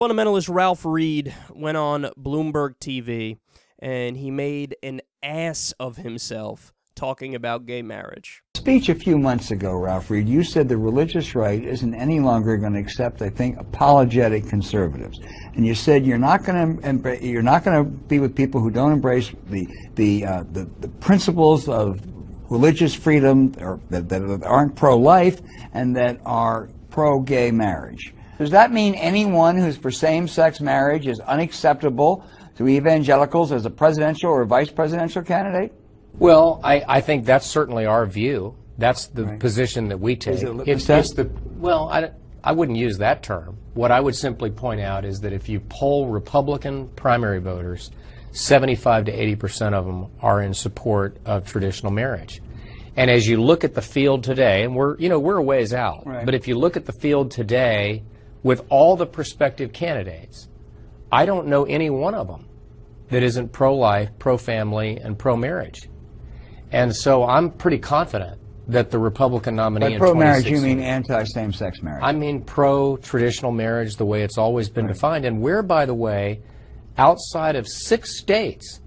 Fundamentalist Ralph Reed went on Bloomberg TV, and he made an ass of himself talking about gay marriage. Speech a few months ago, Ralph Reed, you said the religious right isn't any longer going to accept, I think, apologetic conservatives, and you said you're not going to be with people who don't embrace the principles of religious freedom, or that aren't pro-life and that are pro-gay marriage. Does that mean anyone who's for same-sex marriage is unacceptable to evangelicals as a presidential or vice presidential candidate? Well, I think that's certainly our view. That's the position that we take. Is it litmus test? Well, I wouldn't use that term. What I would simply point out is that if you poll Republican primary voters, 75 to 80% of them are in support of traditional marriage. And as you look at the field today, and we're a ways out, but if you look at the field today with all the prospective candidates, I don't know any one of them that isn't pro-life, pro-family, and pro-marriage. And so I'm pretty confident that the Republican nominee in 2016... By pro-marriage, you mean anti-same-sex marriage? I mean pro-traditional marriage the way it's always been defined. And where, by the way, outside of 6 states,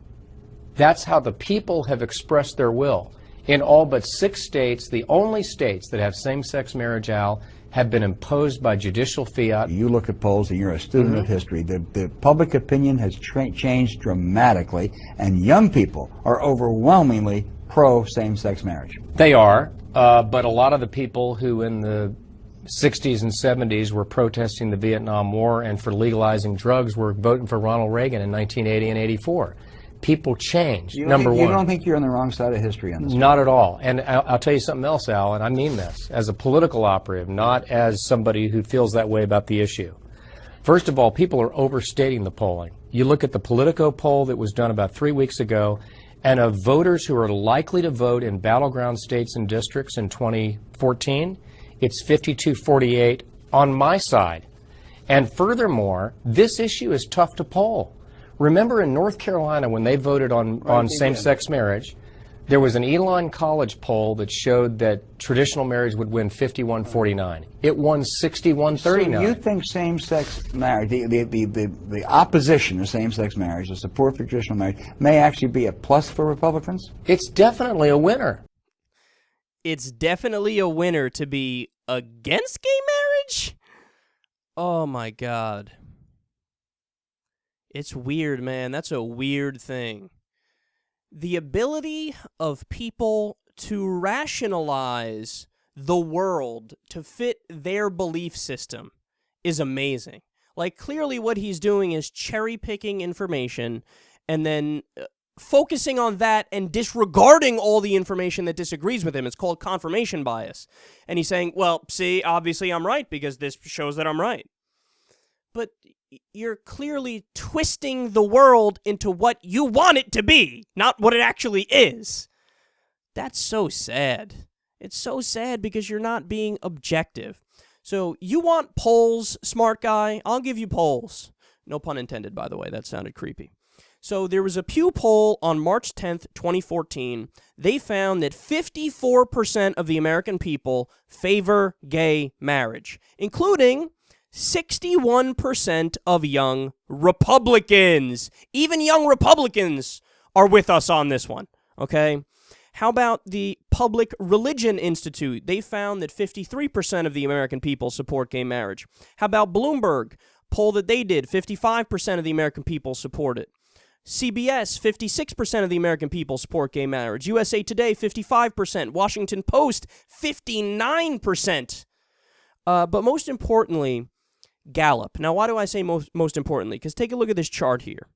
that's how the people have expressed their will. In all but 6 states, the only states that have same-sex marriage, Al, have been imposed by judicial fiat. You look at polls, and you're a student of history. The public opinion has changed dramatically, and young people are overwhelmingly pro-same-sex marriage. They are, but a lot of the people who in the 60s and 70s were protesting the Vietnam War and for legalizing drugs were voting for Ronald Reagan in 1980 and 84. People change, number one. You don't think you're on the wrong side of history on this? Not at all. And I'll tell you something else, Al, and I mean this, as a political operative, not as somebody who feels that way about the issue. First of all, people are overstating the polling. You look at the Politico poll that was done about 3 weeks ago, and of voters who are likely to vote in battleground states and districts in 2014, it's 52-48 on my side. And furthermore, this issue is tough to poll. Remember in North Carolina when they voted on same-sex marriage, there was an Elon College poll that showed that traditional marriage would win 51-49. It won 61-39. So you think same-sex marriage, the opposition to same-sex marriage, the support for traditional marriage, may actually be a plus for Republicans? It's definitely a winner. It's definitely a winner to be against gay marriage? Oh, my God. It's weird, man. That's a weird thing. The ability of people to rationalize the world to fit their belief system is amazing. Like, clearly what he's doing is cherry-picking information and then focusing on that and disregarding all the information that disagrees with him. It's called confirmation bias. And he's saying, well, see, obviously I'm right because this shows that I'm right. But you're clearly twisting the world into what you want it to be, not what it actually is. That's so sad. It's so sad because you're not being objective. So you want polls, smart guy? I'll give you polls. No pun intended, by the way. That sounded creepy. So there was a Pew poll on March 10th, 2014. They found that 54% of the American people favor gay marriage, including 61% of young Republicans. Even young Republicans are with us on this one, okay? How about the Public Religion Institute? They found that 53% of the American people support gay marriage. How about Bloomberg? Poll that they did, 55% of the American people support it. CBS, 56% of the American people support gay marriage. USA Today, 55%. Washington Post, 59%. But most importantly, Gallup. Now, why do I say most importantly? Because take a look at this chart here.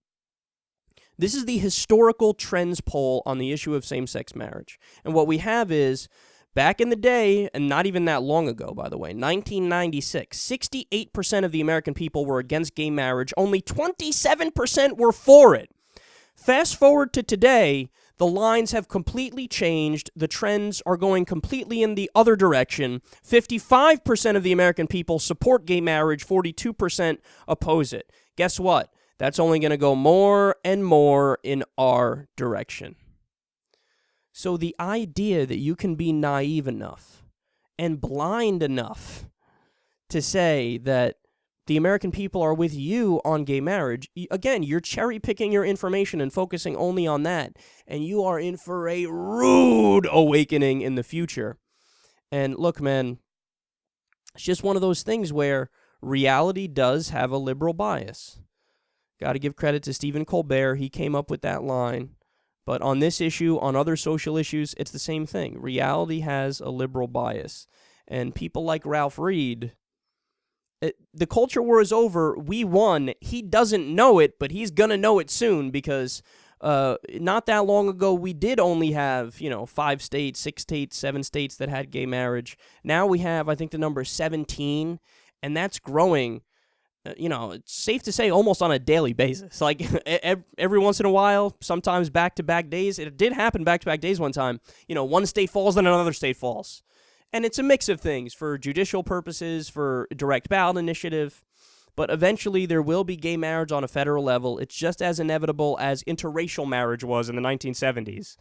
This is the historical trends poll on the issue of same-sex marriage. And what we have is, back in the day, and not even that long ago, by the way, 1996, 68% of the American people were against gay marriage. Only 27% were for it. Fast forward to today, the lines have completely changed. The trends are going completely in the other direction. 55% of the American people support gay marriage. 42% oppose it. Guess what? That's only going to go more and more in our direction. So the idea that you can be naive enough and blind enough to say that the American people are with you on gay marriage, again, you're cherry picking your information and focusing only on that, and you are in for a rude awakening in the future. And look, man, it's just one of those things where reality does have a liberal bias. Got to give credit to Stephen Colbert. He came up with that line. But on this issue, on other social issues, it's the same thing. Reality has a liberal bias. And people like Ralph Reed, the culture war is over. We won. He doesn't know it, but he's going to know it soon because not that long ago, we did only have, 5 states, 6 states, 7 states that had gay marriage. Now we have, I think the number is 17, and that's growing. It's safe to say almost on a daily basis. Like every once in a while, sometimes back-to-back days. It did happen back-to-back days one time. One state falls, then another state falls. And it's a mix of things for judicial purposes, for direct ballot initiative. But eventually there will be gay marriage on a federal level. It's just as inevitable as interracial marriage was in the 1970s.